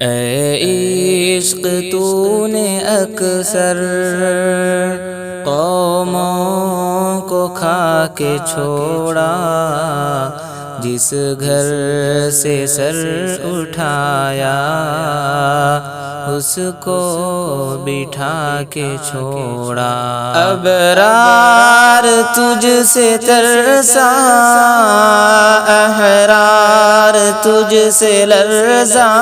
اے عشق تو نے اکثر قوموں کو کھا کے چھوڑا، جس گھر سے سر اٹھایا اس کو بٹھا کے چھوڑا۔ ابرار تجھ سے ترسا، احرار تجھ سے لرزاں،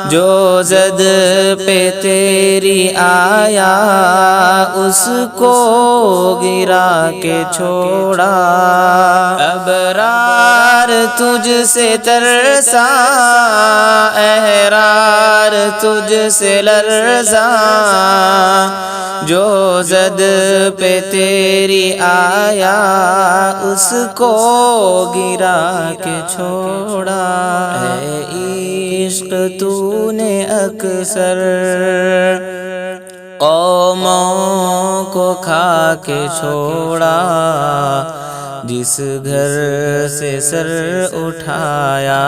جو زد پہ تیری آیا اس کو گرا کے چھوڑا۔ ابرار تجھ سے ترسا، احرار تجھ سے لرزاں، جو زد پہ تیری آیا اس کو گرا کے چھوڑا۔ اے عشق تو نے اکثر قوموں کو کھا کے چھوڑا، جس گھر سے سر اٹھایا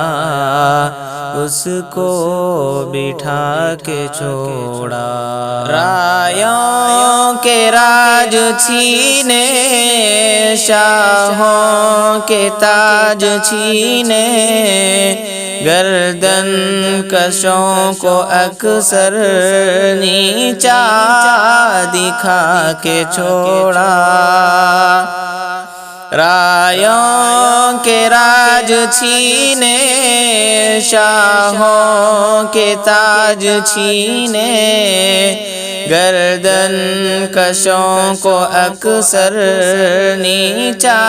اس کو بٹھا کے چھوڑا۔ رایوں کے راج چھینے، شاہوں کے تاج چھینے، گردن کشوں کو اکثر نیچا دکھا کے چھوڑا۔ رایوں کے راج چھینے، شاہوں کے تاج چھینے، گردن کشوں کو اکثر نیچا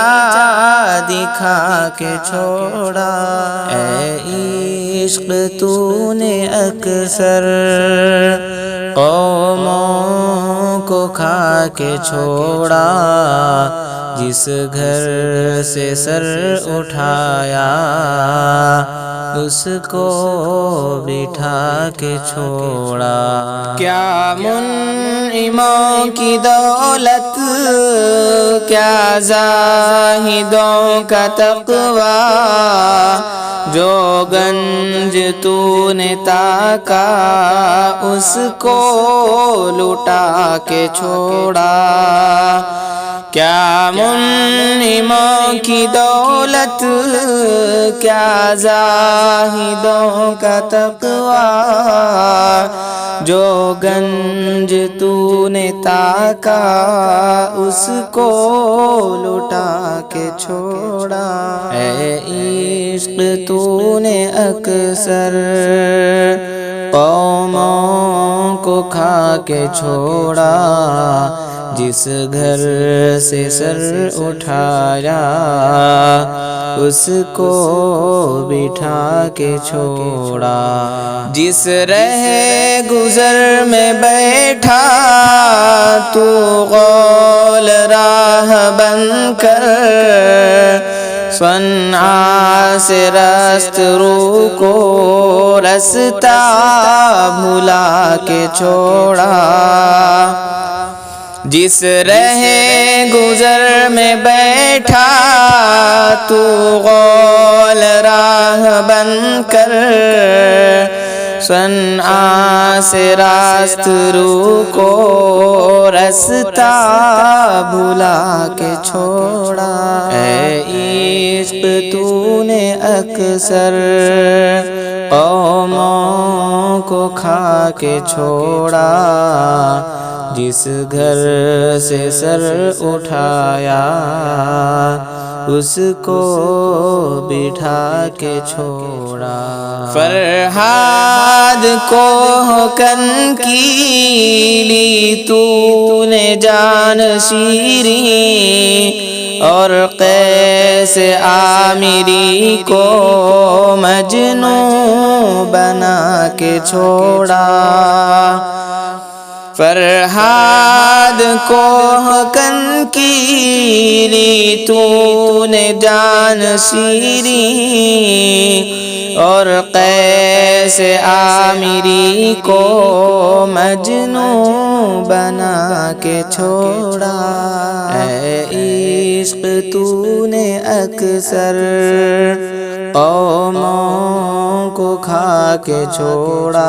دکھا کے چھوڑا۔ اے عشق تو نے اکثر قوموں کو کھا کے چھوڑا، جس گھر سے سر اٹھایا اس کو بٹھا کے چھوڑا۔ کیا منعموں کی دولت، کیا زاہدوں کا تقویٰ، جو گنج تو نے تاکا اس کو لٹا کے چھوڑا۔ کیا منعموں کی دولت، کیا زاہدوں کا تقویٰ، جو گنج تو نے تاکا اس کو لٹا کے چھوڑا۔ اے عشق تو نے اکثر قوموں کو کھا کے چھوڑا، جس گھر سے سر اٹھایا اس کو بٹھا کے چھوڑا۔ جس رہ گزر میں بیٹھا تو غول راہ بن کر، صنعا سے رست رو کو رستہ بھلا کے چھوڑا۔ جس رہ گزر میں بیٹھا تو غول راہ بن کر، صنعا سے راست رو کو رستہ بھلا کے چھوڑا۔ اے عشق تو نے اکثر قوموں کو کھا کے چھوڑا، جس گھر سے سر اٹھایا اس کو بٹھا کے چھوڑا۔ فرہاد کو کن کی لی تو نے جان شیریں، اور قیس عامری کو مجنوں بنا کے چھوڑا۔ فرہاد کو کن کی لی تو نے جان شیریں، اور قیس عامری کو مجنوں بنا کے چھوڑا۔ اے عشق تو نے اکثر قوموں کو کھا کے چھوڑا